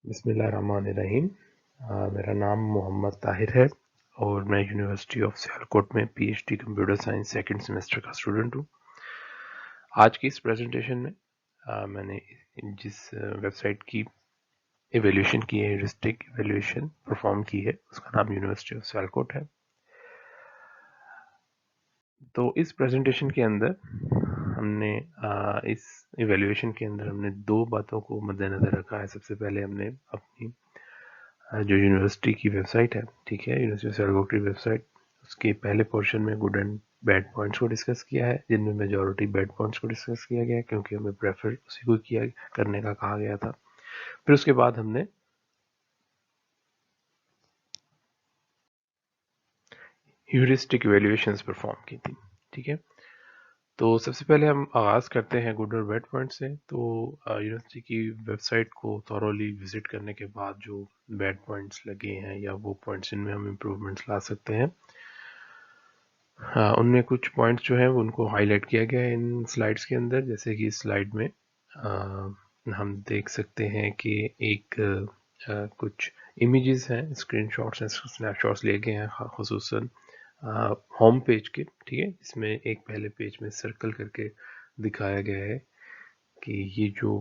बिस्मिल्लाहिर्रहमानिर्रहीम। मेरा नाम मोहम्मद ताहिर है और मैं यूनिवर्सिटी ऑफ सियालकोट में PhD computer science second semester का स्टूडेंट हूँ। आज की इस प्रेजेंटेशन में मैंने जिस वेबसाइट की एवेल्यूशन की है, ह्यूरिस्टिक एवेल्यूशन परफॉर्म की है, उसका नाम यूनिवर्सिटी ऑफ सियालकोट है। तो इस प्रेजेंटेशन के अंदर हमने इस एवेल्यूशन के अंदर हमने दो बातों को मद्देनजर रखा है। सबसे पहले हमने अपनी जो यूनिवर्सिटी की वेबसाइट है, ठीक है, यूनिवर्सिटी ऑफ सियालकोट की वेबसाइट, उसके पहले पोर्शन में गुड एंड बैड पॉइंट्स को डिस्कस किया है, जिनमें मेजॉरिटी बैड पॉइंट्स को डिस्कस किया गया है क्योंकि हमें प्रेफर उसी को किया करने का कहा गया था। फिर उसके बाद हमने ह्यूरिस्टिक इवैल्यूएशंस परफॉर्म की थी, ठीक है। तो सबसे पहले हम आगाज़ करते हैं गुड और बैड पॉइंट से। तो यूनिवर्सिटी की वेबसाइट को थॉरोली विजिट करने के बाद जो बैड पॉइंट्स लगे हैं या वो पॉइंट्स जिनमें हम इम्प्रूवमेंट्स ला सकते हैं, उनमें कुछ पॉइंट्स जो हैं वो उनको हाईलाइट किया गया है इन स्लाइड्स के अंदर। जैसे कि इस स्लाइड में हम देख सकते हैं कि एक कुछ इमेजेस हैं, स्क्रीनशॉट्स हैं, स्नैपशॉट्स लिए गए हैं ख़ुसूसन होम पेज के, ठीक है। इसमें एक पहले पेज में सर्कल करके दिखाया गया है कि ये जो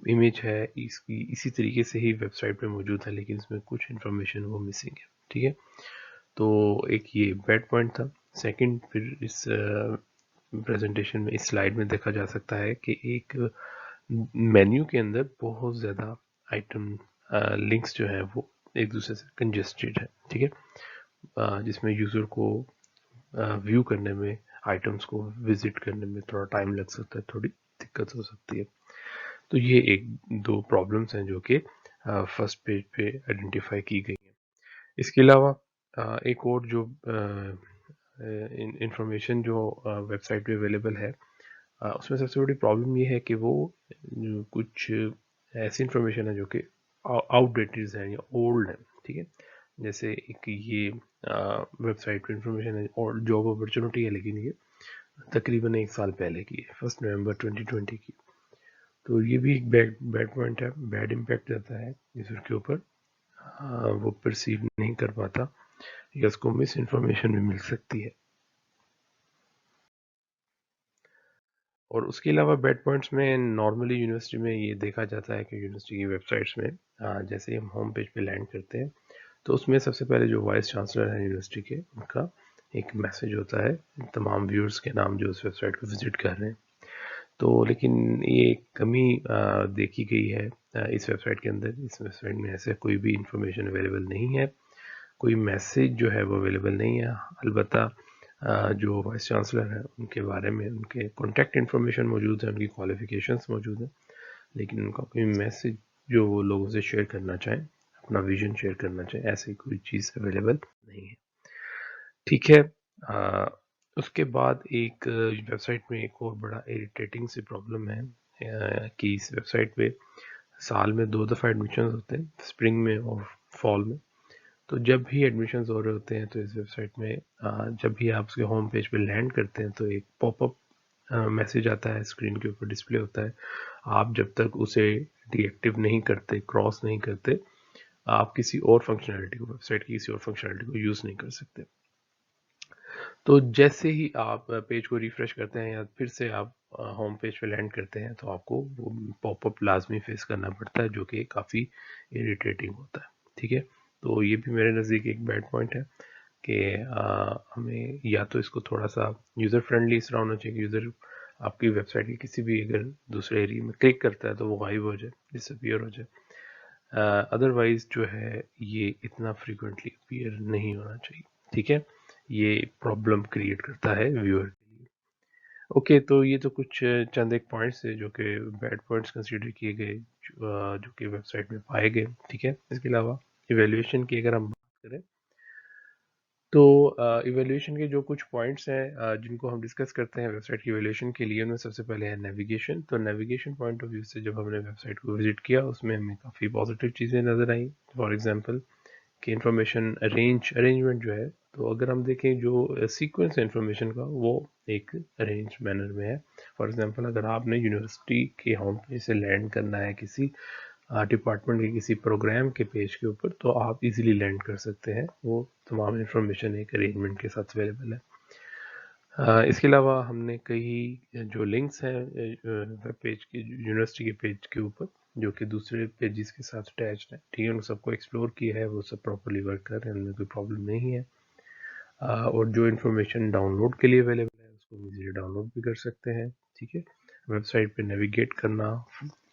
इमेज है इसकी इसी तरीके से ही वेबसाइट पे मौजूद है, लेकिन इसमें कुछ इन्फॉर्मेशन वो मिसिंग है, ठीक है। तो एक ये बैड पॉइंट था। सेकंड, फिर इस प्रेजेंटेशन में इस स्लाइड में देखा जा सकता है कि एक मेन्यू के अंदर बहुत ज़्यादा आइटम लिंक्स जो है वो एक दूसरे से कंजेस्टेड है, ठीक है, जिसमें यूज़र को व्यू करने में, आइटम्स को विजिट करने में थोड़ा टाइम लग सकता है, थोड़ी दिक्कत हो सकती है। तो ये एक दो प्रॉब्लम्स हैं जो कि फर्स्ट पेज पे आइडेंटिफाई की गई हैं। इसके अलावा एक और जो इंफॉर्मेशन जो वेबसाइट पे अवेलेबल है, उसमें सबसे बड़ी प्रॉब्लम ये है कि वो कुछ ऐसी इंफॉर्मेशन है जो कि आउटडेटेड है या ओल्ड है, ठीक है। जैसे एक ये वेबसाइट पे इंफॉर्मेशन है और जॉब अपॉर्चुनिटी है, लेकिन ये तकरीबन 1 साल पहले की है, 1 नवंबर 2020 की। तो ये भी एक बैड पॉइंट है, बैड इम्पैक्ट रहता है यूज़र के ऊपर। वो परसीव नहीं कर पाता या उसको मिस इन्फॉर्मेशन भी मिल सकती है। और उसके अलावा बैड पॉइंट्स में नॉर्मली यूनिवर्सिटी में ये देखा जाता है कि यूनिवर्सिटी की वेबसाइट्स में जैसे ही हम होम पेज पे लैंड करते हैं तो उसमें सबसे पहले जो वाइस चांसलर है यूनिवर्सिटी के, उनका एक मैसेज होता है तमाम व्यूअर्स के नाम जो उस वेबसाइट को विजिट कर रहे हैं। तो लेकिन ये कमी देखी गई है इस वेबसाइट के अंदर। इस वेबसाइट में ऐसे कोई भी इंफॉर्मेशन अवेलेबल नहीं है, कोई मैसेज जो है वो अवेलेबल नहीं है। अलबत्ता जो वाइस चांसलर है उनके बारे में उनके कॉन्टैक्ट इन्फॉर्मेशन मौजूद है, उनकी क्वालिफिकेशंस मौजूद हैं, लेकिन उनका कोई मैसेज जो वो लोगों से शेयर करना चाहें, अपना विजन शेयर करना चाहें, ऐसी कोई चीज़ अवेलेबल नहीं है, ठीक है। उसके बाद एक वेबसाइट में एक और बड़ा इरिटेटिंग सी प्रॉब्लम है कि इस वेबसाइट पे साल में 2 दफ़ा एडमिशन होते हैं, स्प्रिंग में और फॉल में। तो जब भी एडमिशन्स हो रहे होते हैं तो इस वेबसाइट में जब भी आप उसके होम पेज पे लैंड करते हैं तो एक पॉपअप मैसेज आता है, स्क्रीन के ऊपर डिस्प्ले होता है। आप जब तक उसे डीएक्टिव नहीं करते, क्रॉस नहीं करते, आप किसी और फंक्शनैलिटी को, वेबसाइट की किसी और फंक्शनैलिटी को यूज़ नहीं कर सकते। तो जैसे ही आप पेज को रिफ्रेश करते हैं या फिर से आप होम पेज पे लैंड करते हैं तो आपको वो पॉपअप लाजमी फेस करना पड़ता है, जो कि काफ़ी इरिटेटिंग होता है, ठीक है। तो ये भी मेरे नज़दीक एक बैड पॉइंट है कि हमें या तो इसको थोड़ा सा यूज़र फ्रेंडली इस तरह होना चाहिए कि यूज़र आपकी वेबसाइट की किसी भी अगर दूसरे एरिया में क्लिक करता है तो वो गायब हो जाए, डिसअपियर हो जाए। अदरवाइज जो है ये इतना फ्रीक्वेंटली अपीयर नहीं होना चाहिए, ठीक है। ये प्रॉब्लम क्रिएट करता है व्यूअर के लिए। ओके, तो ये तो कुछ चंद एक पॉइंट्स है जो कि बैड पॉइंट्स कंसीडर किए गए, जो कि वेबसाइट में पाए गए, ठीक है। इसके अलावा इवेल्यूएशन की अगर हम बात करें तो इवैल्यूएशन के जो कुछ पॉइंट्स हैं जिनको हम डिस्कस करते हैं वेबसाइट की इवैल्यूएशन के लिए, उनमें सबसे पहले है नेविगेशन। तो नेविगेशन पॉइंट ऑफ व्यू से जब हमने वेबसाइट को विजिट किया उसमें हमें काफ़ी पॉजिटिव चीज़ें नज़र आई। फॉर एग्जांपल कि इंफॉर्मेशन अरेंजमेंट जो है, तो अगर हम देखें जो सीक्वेंस है इंफॉर्मेशन का वो एक अरेंज मैनर में है। फॉर एग्जांपल अगर आपने यूनिवर्सिटी के होम पेज से लैंड करना है किसी डिपार्टमेंट के किसी प्रोग्राम के पेज के ऊपर, तो आप इजीली लैंड कर सकते हैं। वो तमाम इन्फॉर्मेशन एक अरेंजमेंट के साथ अवेलेबल है। इसके अलावा हमने कई जो लिंक्स हैं वेब पेज के, यूनिवर्सिटी के पेज के ऊपर, जो कि दूसरे पेजेस के साथ अटैच्ड है, ठीक है, उन सबको एक्सप्लोर किया है, वो सब प्रॉपर्ली वर्क कर रहे हैं, उनमें कोई प्रॉब्लम नहीं है। और जो इन्फॉर्मेशन डाउनलोड के लिए अवेलेबल है उसको इजीली डाउनलोड भी कर सकते हैं, ठीक है। वेबसाइट पे नेविगेट करना,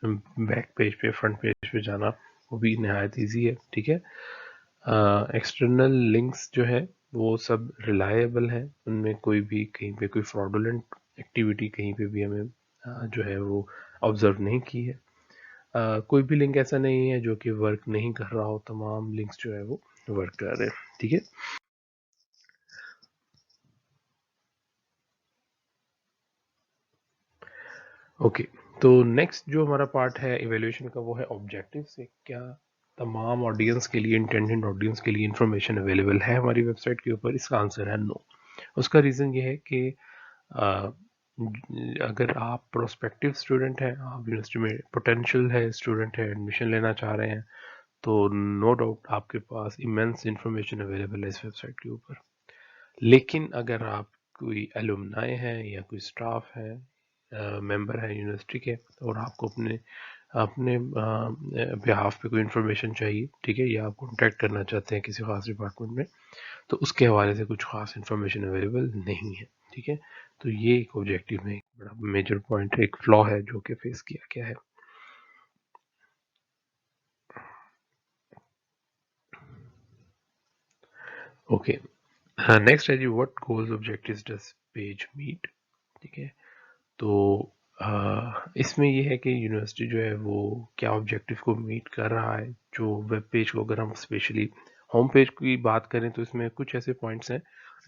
बैक पेज पे, फ्रंट पेज पे जाना, वो भी नहायत ईजी है, ठीक है। एक्सटर्नल लिंक्स जो है वो सब रिलायबल है, उनमें कोई भी कहीं पे कोई फ्रॉडुलेंट एक्टिविटी कहीं पे भी हमें जो है वो ऑब्जर्व नहीं की है। कोई भी लिंक ऐसा नहीं है जो कि वर्क नहीं कर रहा हो, तमाम लिंक्स जो है वो वर्क कर रहे हैं, ठीक है। ओके, तो नेक्स्ट जो हमारा पार्ट है इवेल्यूएशन का वो है ऑब्जेक्टिव से। क्या तमाम ऑडियंस के लिए, इंटेंडेड ऑडियंस के लिए इंफॉर्मेशन अवेलेबल है हमारी वेबसाइट के ऊपर? इसका आंसर है नो। उसका रीज़न ये है कि अगर आप प्रोस्पेक्टिव स्टूडेंट हैं, आप यूनिवर्सिटी में पोटेंशियल है स्टूडेंट है, एडमिशन लेना चाह रहे हैं, तो नो डाउट आपके पास इमेंस इंफॉर्मेशन अवेलेबल है इस वेबसाइट के ऊपर। लेकिन अगर आप कोई एलुमनाई है या कोई स्टाफ है, मेंबर है यूनिवर्सिटी के, और आपको अपने अपने बिहाफ पे कोई इन्फॉर्मेशन चाहिए, ठीक है, या आप कॉन्टैक्ट करना चाहते हैं किसी खास डिपार्टमेंट में, तो उसके हवाले से कुछ खास इन्फॉर्मेशन अवेलेबल नहीं है, ठीक है। तो ये एक ऑब्जेक्टिव में एक बड़ा मेजर पॉइंट है, एक फ्लॉ है जो कि फेस किया गया है। ओके, नेक्स्ट है जी, what goals objectives does page meet, ठीक है। तो इसमें ये है कि यूनिवर्सिटी जो है वो क्या ऑब्जेक्टिव को मीट कर रहा है। जो वेब पेज को अगर हम स्पेशली होम पेज की बात करें तो इसमें कुछ ऐसे पॉइंट्स हैं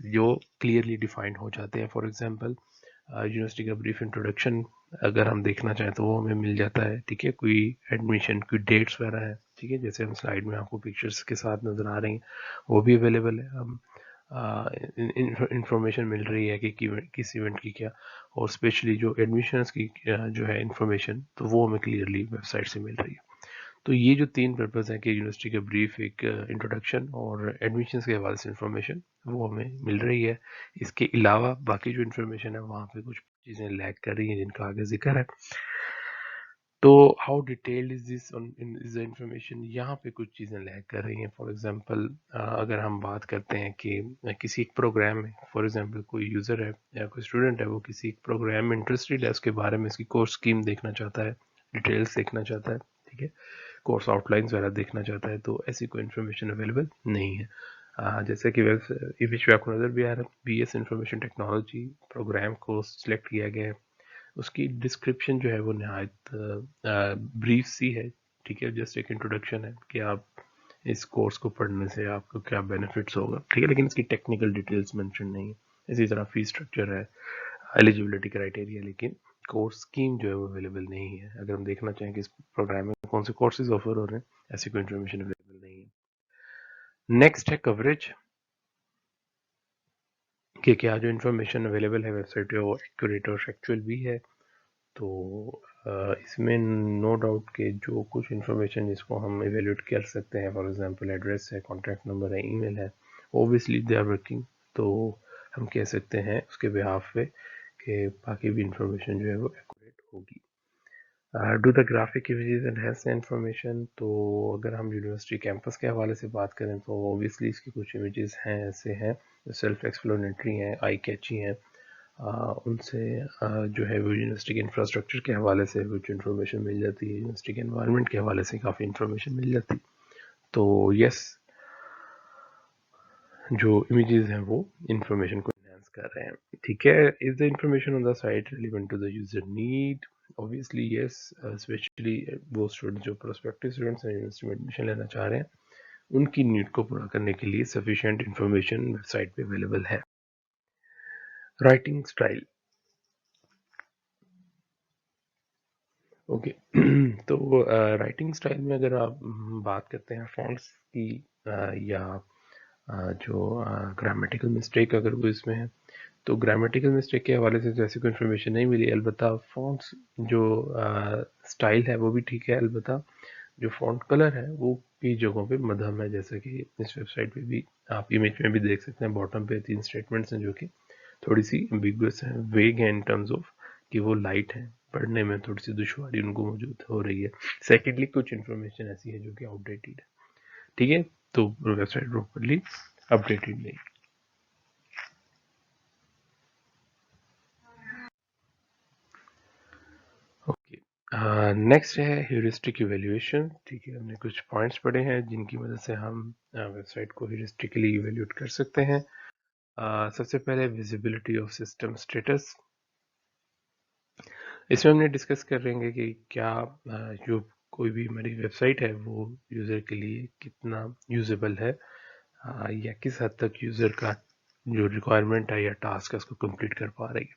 जो क्लियरली डिफाइंड हो जाते हैं। फॉर एग्जांपल यूनिवर्सिटी का ब्रीफ इंट्रोडक्शन अगर हम देखना चाहें तो वो हमें मिल जाता है, ठीक है। कोई एडमिशन, कोई डेट्स वगैरह है, ठीक है, जैसे हम स्लाइड में आपको पिक्चर्स के साथ नज़र आ रही हैं, वो भी अवेलेबल है। हम इंफॉर्मेशन मिल रही है कि किस इवेंट की क्या, और स्पेशली जो एडमिशन्स की जो है इंफॉर्मेशन, तो वो हमें क्लियरली वेबसाइट से मिल रही है। तो ये जो तीन पर्पज़ हैं कि यूनिवर्सिटी का ब्रीफ, एक इंट्रोडक्शन और एडमिशन्स के हवाले से इंफॉर्मेशन, वो हमें मिल रही है। इसके अलावा बाकी जो इंफॉर्मेशन है वहाँ पे कुछ चीज़ें लैग कर रही हैं जिनका आगे जिक्र है। तो how detailed is this is the information, यहाँ पे कुछ चीज़ें लैग कर रही हैं। फॉर एग्जांपल अगर हम बात करते हैं कि किसी एक प्रोग्राम में, फॉर एग्जांपल कोई यूज़र है या कोई स्टूडेंट है, वो किसी एक प्रोग्राम में इंटरेस्टेड है, उसके बारे में इसकी कोर्स स्कीम देखना चाहता है, डिटेल्स देखना चाहता है, ठीक है, कोर्स आउटलाइंस वगैरह देखना चाहता है, तो ऐसी कोई इन्फॉर्मेशन अवेलेबल नहीं है। जैसे कि इमेज पे आपको नज़र भी आ रहा है, BS इंफॉर्मेशन टेक्नोलॉजी प्रोग्राम को सिलेक्ट किया गया है। उसकी डिस्क्रिप्शन जो है वो नहायत ब्रीफ सी है, ठीक है, जस्ट एक इंट्रोडक्शन है कि आप इस कोर्स को पढ़ने से आपको क्या बेनिफिट्स होगा, ठीक है, लेकिन इसकी टेक्निकल डिटेल्स मेंशन नहीं है। इसी तरह फी स्ट्रक्चर है, एलिजिबिलिटी क्राइटेरिया, लेकिन कोर्स स्कीम जो है वो अवेलेबल नहीं है। अगर हम देखना चाहें कि इस प्रोग्राम में कौन से कोर्सेज ऑफर हो रहे हैं, ऐसी कोई इन्फॉर्मेशन अवेलेबल नहीं है। नेक्स्ट है कवरेज, कि क्या जो इन्फॉर्मेशन अवेलेबल है वेबसाइट पे वो एक्यूरेट और फैक्चुअल भी है। तो इसमें नो डाउट के जो कुछ इन्फॉर्मेशन जिसको हम इवेल्यूट कर सकते हैं, फॉर एग्जांपल एड्रेस है, कॉन्टैक्ट नंबर है, ईमेल है, ओबियसली दे आर वर्किंग, तो हम कह सकते हैं उसके बिहाफ पे कि बाकी भी इंफॉर्मेशन जो है वो एक्यूरेट होगी। Do the graphic images enhance the information, तो अगर हम यूनिवर्सिटी कैंपस के हवाले से बात करें तो ओबियसली इसकी कुछ इमेजेस हैं, ऐसे हैं जो सेल्फ एक्सप्लेनेटरी हैं, आई कैची हैं, उनसे जो है वो यूनिवर्सिटी के इंफ्रास्ट्रक्चर के हवाले से कुछ इन्फॉर्मेशन मिल जाती है, यूनिवर्सिटी के एनवायरनमेंट के हवाले से काफ़ी इन्फॉर्मेशन मिल जाती है। तो यस, जो इमेजेस हैं वो इन्फॉर्मेशन को एनहांस कर रहे हैं, ठीक है। Is the information on the site relevant to the user need? Obviously yes, specially वो स्टूडेंट जो प्रोस्पेक्टिव स्टूडेंट्स हैं, यूनिवर्सिटी में एडमिशन लेना चाह रहे हैं, उनकी नीड को पूरा करने के लिए सफिशिएंट इंफॉर्मेशन वेबसाइट पे अवेलेबल है। राइटिंग स्टाइल, ओके तो राइटिंग स्टाइल में अगर आप बात करते हैं फॉन्ट्स की, या जो ग्रामेटिकल मिस्टेक अगर वो इसमें है, तो ग्रामेटिकल मिस्टेक के हवाले से तो ऐसी कोई इन्फॉर्मेशन नहीं मिली। अलबत्ता फॉन्ट्स जो स्टाइल है वो भी ठीक है, अलबत्ता जो फॉन्ट कलर है वो कई जगहों पे मध्यम है, जैसे कि इस वेबसाइट पे भी आप इमेज में भी देख सकते हैं। बॉटम पे 3 स्टेटमेंट्स हैं जो कि थोड़ी सी एम्बिगुअस है, वेग है इन टर्म्स ऑफ कि वो लाइट है, पढ़ने में थोड़ी सी दुश्वारी उनको मौजूद हो रही है। सेकेंडली कुछ इन्फॉर्मेशन ऐसी है जो कि आउटडेटेड है, ठीक है, तो वेबसाइट प्रॉपरली अपडेटेड नहीं। ओके, नेक्स्ट है ह्यूरिस्टिक इवेल्युएशन। ठीक है, हमने कुछ पॉइंट्स पढ़े हैं जिनकी मदद से हम वेबसाइट को ह्यूरिस्टिकली इवेल्यूएट कर सकते हैं। सबसे पहले विजिबिलिटी ऑफ सिस्टम स्टेटस। इसमें हमने डिस्कस करेंगे कि क्या जो कोई भी हमारी वेबसाइट है वो यूज़र के लिए कितना यूजेबल है, या किस हद तक यूज़र का जो रिक्वायरमेंट है या टास्क है उसको कंप्लीट कर पा रही है।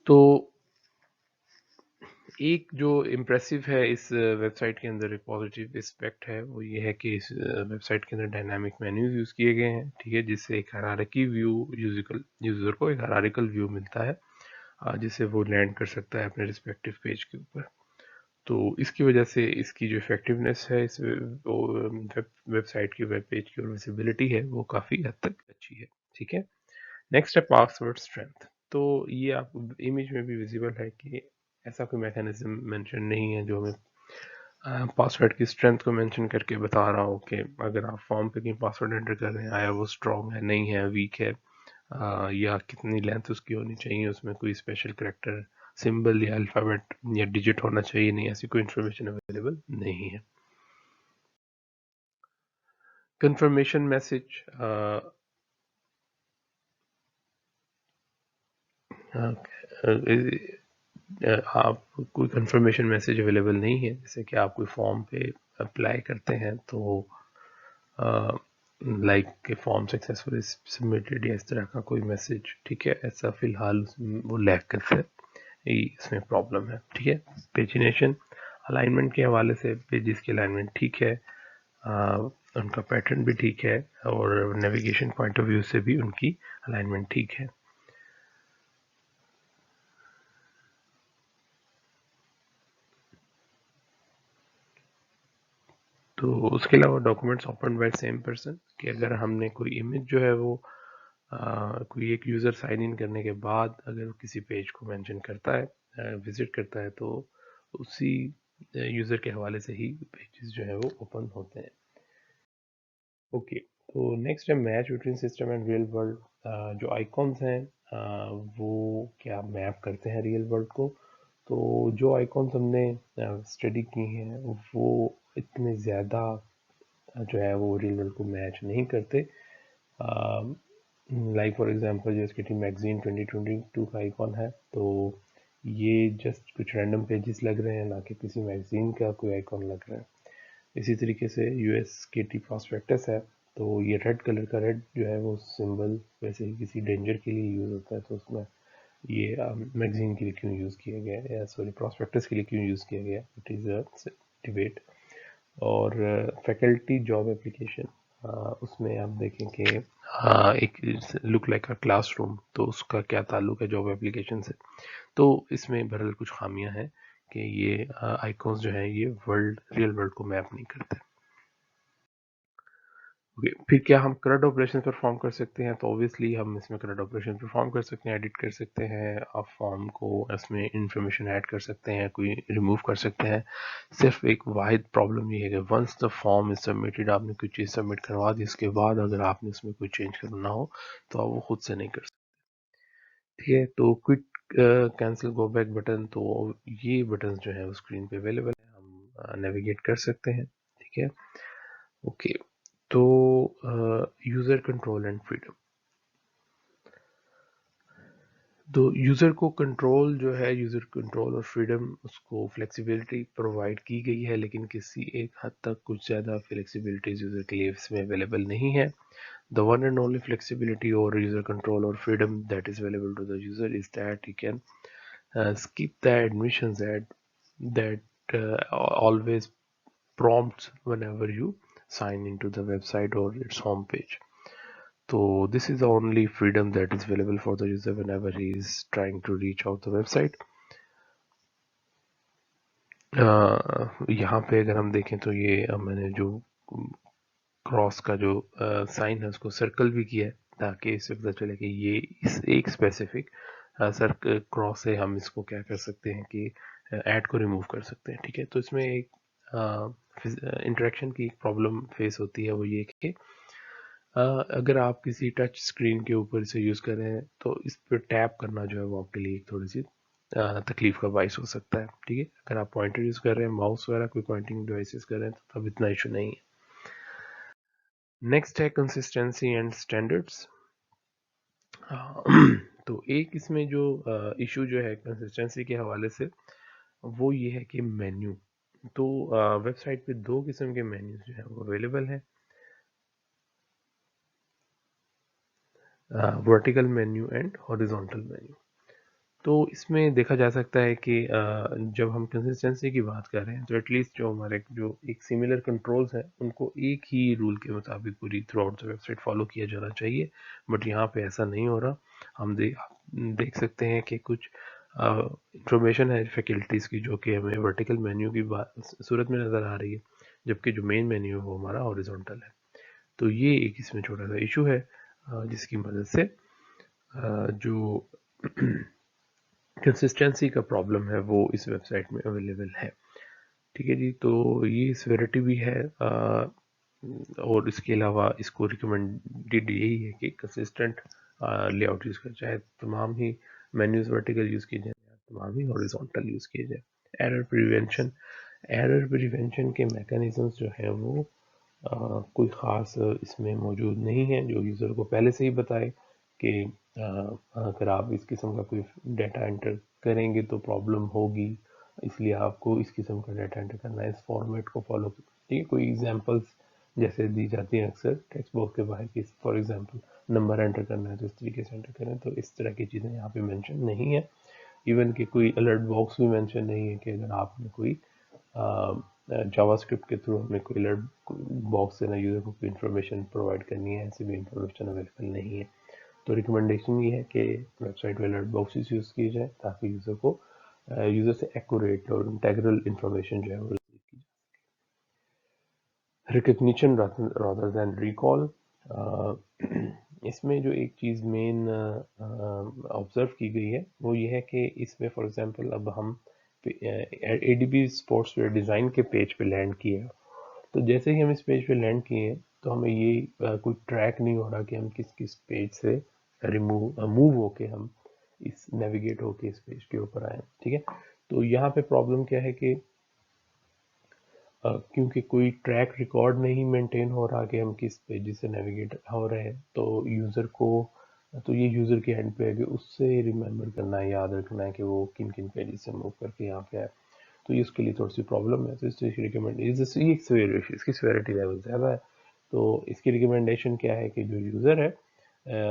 तो एक जो इम्प्रेसिव है इस वेबसाइट के अंदर, एक पॉजिटिव एस्पेक्ट है, वो ये है कि इस वेबसाइट के अंदर डायनामिक मेन्यूज यूज़ किए गए हैं। ठीक है, जिससे एक हायरार्की व्यू यूज़र को एक हायरार्किकल व्यू मिलता है, जिससे वो लैंड कर सकता है अपने रिस्पेक्टिव पेज के ऊपर। तो इसकी वजह से इसकी जो इफेक्टिवनेस है इस वेबसाइट की, वेब पेज की और विजिबिलिटी है वो काफ़ी हद तक अच्छी है। ठीक है, नेक्स्ट है पासवर्ड स्ट्रेंथ। तो ये आप इमेज में भी विजिबल है कि ऐसा कोई मैकेनिज्म मेंशन नहीं है जो हमें पासवर्ड की स्ट्रेंथ को मेंशन करके बता रहा हो कि अगर आप फॉर्म पे कहीं पासवर्ड एंटर कर रहे हैं, आया वो स्ट्रॉन्ग है, नहीं है, वीक है, या कितनी लेंथ उसकी होनी चाहिए, उसमें कोई स्पेशल करेक्टर, सिंबल या अल्फ़ाबेट या डिजिट होना चाहिए, नहीं, ऐसी कोई इन्फॉर्मेशन अवेलेबल नहीं है। कंफर्मेशन मैसेज, आप कोई कंफर्मेशन मैसेज अवेलेबल नहीं है, जैसे कि आप कोई फॉर्म पे अप्लाई करते हैं तो लाइक के फॉर्म सक्सेसफुली सबमिटेड या इस तरह का कोई मैसेज, ठीक है, ऐसा फिलहाल वो लैक करते हैं, इसमें प्रॉब्लम है। ठीक है, पेजिनेशन, अलाइनमेंट के हवाले से पेजेस की अलाइनमेंट ठीक है, उनका पैटर्न भी ठीक है, और नेविगेशन पॉइंट ऑफ व्यू से भी उनकी अलाइनमेंट ठीक है। तो उसके अलावा documents open by same person, कि अगर हमने कोई इमेज जो है वो कोई एक यूज़र साइन इन करने के बाद अगर किसी पेज को मेंशन करता है, विजिट करता है, तो उसी यूज़र के हवाले से ही पेजेस जो है वो ओपन होते हैं। ओके, तो नेक्स्ट है match between system and real world. जो आइकॉन्स हैं वो क्या मैप करते हैं रियल वर्ल्ड को। तो जो आइकॉन्स हमने स्टडी की हैं वो इतने ज़्यादा जो है वो रियल वर्ल्ड को मैच नहीं करते। लाइक फॉर एग्जांपल जो इसकी टीम मैगजीन 2022 का आइकॉन है, तो ये जस्ट कुछ रैंडम पेजेस लग रहे हैं, ना कि किसी मैगजीन का कोई आइकॉन लग रहा है। इसी तरीके से यूएस के टी प्रॉस्पेक्टस है, तो ये रेड कलर का, रेड जो है वो सिंबल वैसे ही किसी डेंजर के लिए यूज़ होता है, तो उसमें ये मैगजीन के लिए क्यों यूज़ किया गया है, या सॉरी प्रॉस्पेक्टस के लिए क्यों यूज़ किया गया, इट इज़ अ डिबेट। और फैकल्टी जॉब एप्लीकेशन, उसमें आप देखें कि एक लुक लाइक अ क्लासरूम, तो उसका क्या ताल्लुक है जॉब एप्लीकेशन से। तो इसमें बहरहाल कुछ खामियां हैं कि ये आइकॉन्स जो है ये रियल वर्ल्ड को मैप नहीं करते। ओके, फिर क्या हम करंट ऑपरेशन परफॉर्म कर सकते हैं, तो ऑब्वियसली हम इसमें करंट ऑपरेशन परफॉर्म कर सकते हैं, एडिट कर सकते हैं, आप फॉर्म को इसमें इंफॉर्मेशन ऐड कर सकते हैं, कोई रिमूव कर सकते हैं। सिर्फ एक वाहिद प्रॉब्लम ये है कि once the form is submitted, आपने कोई चीज़ सबमिट करवा दी, उसके बाद अगर आपने उसमें कोई चेंज करना हो तो आप वो खुद से नहीं कर सकते। ठीक है, तो quick cancel go back button, तो ये बटन जो है वो स्क्रीन पे अवेलेबल है, हम नेविगेट कर सकते हैं। ठीक है, ओके, तो यूज़र कंट्रोल एंड फ्रीडम। तो यूज़र को कंट्रोल जो है, यूज़र कंट्रोल और फ्रीडम, उसको फ्लेक्सिबिलिटी प्रोवाइड की गई है, लेकिन किसी एक हद तक कुछ ज़्यादा फ्लेक्सिबिलिटीज यूज़र के लिए इसमें अवेलेबल नहीं है। The one and only flexibility और यूज़र कंट्रोल और freedom that is available to the user is that he can skip the admissions ad that always prompts whenever you sign into the website or its home page. So this is the only freedom that is available for the user whenever he is trying to reach out the website. यहाँ पे अगर हम देखें तो ये मैंने जो cross का जो साइन है उसको सर्कल भी किया है, ताकि इससे पता चले कि ये इस एक स्पेसिफिक सर्कल क्रॉस से हम इसको क्या कर सकते हैं कि ऐड को रिमूव कर सकते हैं। ठीक है, तो इसमें एक इंटरेक्शन की एक प्रॉब्लम फेस होती है, वो ये कि अगर आप किसी टच स्क्रीन के ऊपर इसे यूज़ कर रहे हैं तो इस पर टैप करना जो है वो आपके लिए एक थोड़ी सी तकलीफ का बाइस हो सकता है। ठीक है, अगर आप पॉइंटर यूज़ कर रहे हैं, माउस वगैरह कोई पॉइंटिंग डिवाइसेस कर रहे हैं, तो तब इतना इशू नहीं है। नेक्स्ट है कंसिस्टेंसी एंड स्टैंडर्ड्स। तो एक इसमें जो इशू जो है कंसिस्टेंसी के हवाले से, वो ये है कि मेन्यू, तो वेबसाइट पे दो किस्म के मेन्यूज जो है वो अवेलेबल हैं, vertical menu and horizontal menu. तो इसमें देखा जा सकता है कि जब हम कंसिस्टेंसी की बात कर रहे हैं तो एटलीस्ट जो हमारे जो एक सिमिलर कंट्रोल्स हैं उनको एक ही रूल के मुताबिक पूरी through out the website follow किया जाना चाहिए, बट यहाँ पे ऐसा नहीं हो रहा। हम देख सकते हैं कि कुछ इंफॉर्मेशन है फैकल्टीज़ की जो कि हमें वर्टिकल मेन्यू की सूरत में नज़र आ रही है, जबकि जो मेन मेन्यू है वो हमारा हॉरिजॉन्टल है। तो ये एक इसमें छोटा सा इशू है, जिसकी मदद से जो कंसिस्टेंसी का प्रॉब्लम है वो इस वेबसाइट में अवेलेबल है। ठीक है जी, तो ये सिविरिटी भी है, और इसके अलावा इसको रिकमेंडेड यही है कि कंसिस्टेंट लेआउट यूज़ करें, चाहे तमाम ही मेन्यूज वर्टिकल यूज़ किए जाए या तमाम ही हॉरिजॉन्टल यूज़ किए जाए। एरर प्रिवेंशन के मैकेनिज्म्स जो हैं वो कोई ख़ास इसमें मौजूद नहीं है जो यूज़र को पहले से ही बताए कि अगर आप इस किस्म का कोई डाटा एंटर करेंगे तो प्रॉब्लम होगी, इसलिए आपको इस किस्म का डाटा एंटर करना है, इस फॉर्मेट को फॉलो। ठीक है, कोई एग्जांपल्स जैसे दी जाती हैं अक्सर टेक्स्ट बॉक्स के बाहर की, फॉर एग्जांपल नंबर एंटर करना है तो इस तरीके से एंटर करें, तो इस तरह की चीज़ें यहाँ पे मेंशन नहीं है। इवन कि कोई अलर्ट बॉक्स भी मेंशन नहीं है कि अगर आपने कोई जावास्क्रिप्ट के थ्रू हमें कोई अलर्ट बॉक्स देना, यूज़र को कोई इन्फॉर्मेशन प्रोवाइड करनी है, ऐसी भी इन्फॉर्मेशन अवेलेबल नहीं है। तो रिकमेंडेशन ये है कि वेबसाइट में अलर्ट बॉक्सेस यूज़ किए जाए ताकि यूज़र से एक्यूरेट और इंटेग्रल इन्फॉर्मेशन जो है वो रिसीव की जाए। रिकग्निशन रादर देन रिकॉल, इसमें जो एक चीज़ मेन ऑब्जर्व की गई है वो ये है कि इसमें फॉर एग्जांपल अब हम एडीबी स्पोर्ट्सवेयर डिज़ाइन के पेज पे लैंड किए, तो जैसे ही हम इस पेज पे लैंड किए हैं तो हमें ये कोई ट्रैक नहीं हो रहा कि हम किस किस पेज से मूव होके हम इस नेविगेट होके इस पेज के ऊपर आए। ठीक है, तो यहाँ पे प्रॉब्लम क्या है कि क्योंकि कोई ट्रैक रिकॉर्ड नहीं मेंटेन हो रहा कि हम किस पेज से नेविगेट हो रहे हैं, तो ये यूज़र के एंड पे है कि उससे रिमेंबर करना है, याद रखना है कि वो किन किन पेज से मूव करके यहाँ पे आए। तो ये उसके लिए थोड़ी सी प्रॉब्लम है, तो इसलिए रिकमेंड इसकी सेवेरिटी लेवल ज़्यादा है। तो इसकी रिकमेंडेशन क्या है कि जो यूज़र है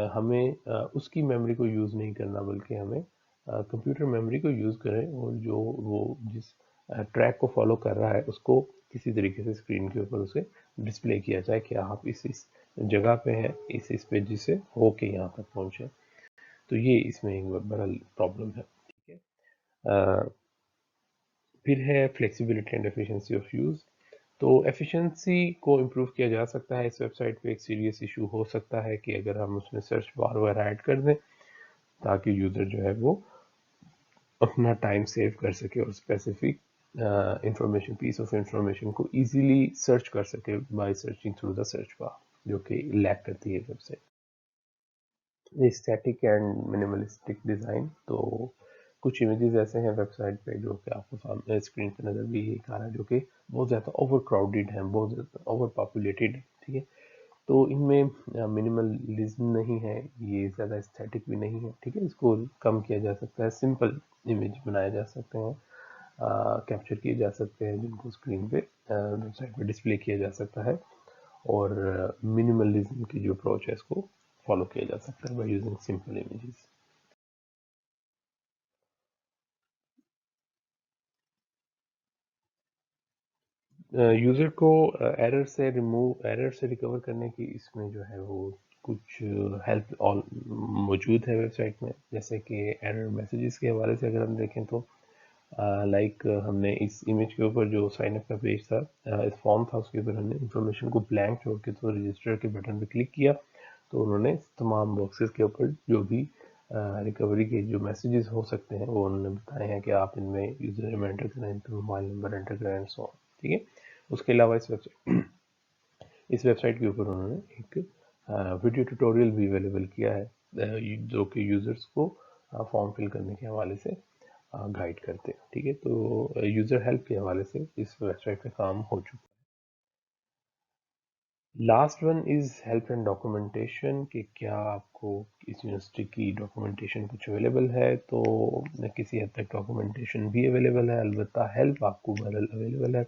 हमें उसकी मेमोरी को यूज़ नहीं करना, बल्कि हमें कंप्यूटर मेमोरी को यूज़ करें, और जो वो जिस ट्रैक को फॉलो कर रहा है उसको किसी तरीके से स्क्रीन के ऊपर उसे डिस्प्ले किया जाए कि आप इस जगह पे हैं, इस पेज से होके यहाँ तक पहुँचे। तो ये इसमें एक बड़ा प्रॉब्लम है। ठीक है, फिर है flexibility and efficiency of use. तो एफिशिएंसी को इम्प्रूव किया जा सकता है। इस वेबसाइट पे एक सीरियस इशू हो सकता है कि अगर हम उसमें सर्च बार वगैरह ऐड कर दें, ताकि यूज़र जो है वो अपना टाइम सेव कर सके और specific information, piece of information को इजीली सर्च कर सके by searching through the search bar, जो कि लैक करती है website. Static and minimalistic design, तो कुछ इमेजेस ऐसे हैं वेबसाइट पे जो कि आपको सामने स्क्रीन पे नज़र भी आ रहा है, जो कि बहुत ज़्यादा ओवर क्राउडेड हैं, बहुत ज़्यादा ओवर पॉपुलेटेड है। ठीक है, तो इनमें मिनिमलिज्म नहीं है, ये ज़्यादा एस्थेटिक भी नहीं है। ठीक है, इसको कम किया जा सकता है, सिंपल इमेज बनाए जा सकते हैं, कैप्चर किए जा सकते हैं, जिनको स्क्रीन पे वेबसाइट पे डिस्प्ले किया जा सकता है, और मिनिमलिज्म की जो अप्रोच है इसको फॉलो किया जा सकता है by using simple images. User को एरर से रिकवर करने की इसमें जो है वो कुछ हेल्प ऑल मौजूद है वेबसाइट में, जैसे कि एरर मैसेजेस के हवाले से अगर हम देखें तो लाइक हमने इस इमेज के ऊपर जो साइन अप का पेज था, इस फॉर्म था, उसके ऊपर हमने इंफॉर्मेशन को ब्लैंक छोड़ के तो रजिस्टर के बटन पे क्लिक किया, तो उन्होंने तमाम बॉक्सेस के ऊपर जो भी रिकवरी के जो मैसेजेस हो सकते हैं वो उन्होंने बताए हैं कि आप इनमें यूजर नेम एंटर करें, तो मोबाइल नंबर एंटर करें एंड सो ऑन। ठीक है, उसके अलावा इस वेबसाइट के ऊपर उन्होंने एक वीडियो ट्यूटोरियल भी अवेलेबल किया है, जो कि यूजर्स को फॉर्म फिल करने के हवाले से गाइड करते हैं। ठीक है, तो यूजर हेल्प के हवाले से इस वेबसाइट पे काम हो चुका है। Last one is help and documentation, कि क्या आपको इस यूनिवर्सिटी की डॉक्यूमेंटेशन कुछ अवेलेबल है, तो किसी हद तक डॉक्यूमेंटेशन भी अवेलेबल है, अलबत्ता हेल्प आपको बहरहाल अवेलेबल है।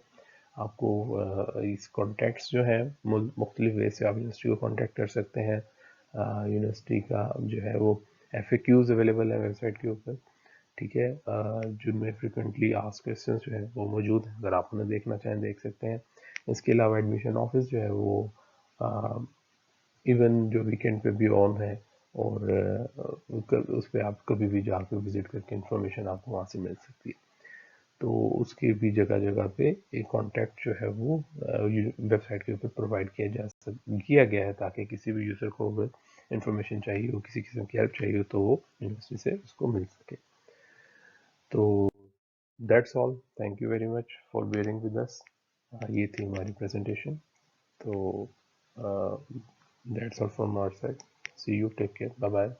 आपको इस कॉन्टैक्ट्स जो है मुख्तलिफ वे से आप यूनिवर्सिटी को कॉन्टैक्ट कर सकते हैं। यूनिवर्सिटी का जो है वो FAQs अवेलेबल है वेबसाइट के ऊपर। ठीक है, जिनमें फ्रिक्वेंटली आस्क्ड क्वेश्चंस जो है वो मौजूद हैं, अगर आप उन्हें देखना चाहें देख सकते हैं। इसके अलावा एडमिशन ऑफिस जो है वो इवन जो वीकेंड पे भी ऑन है, और उस पर आप कभी भी जाकर विजिट करके इंफॉर्मेशन आपको वहाँ से मिल सकती है। तो उसके भी जगह जगह पे एक कॉन्टैक्ट जो है वो वेबसाइट के ऊपर प्रोवाइड किया गया है, ताकि किसी भी यूज़र को अगर इंफॉर्मेशन चाहिए हो, किसी किस्म की हेल्प चाहिए हो, तो वो यूनिवर्सिटी से उसको मिल सके। तो that's all, thank you very much for bearing with us. ये थी हमारी प्रेजेंटेशन। तो that's all from our side. See you, take care, bye bye.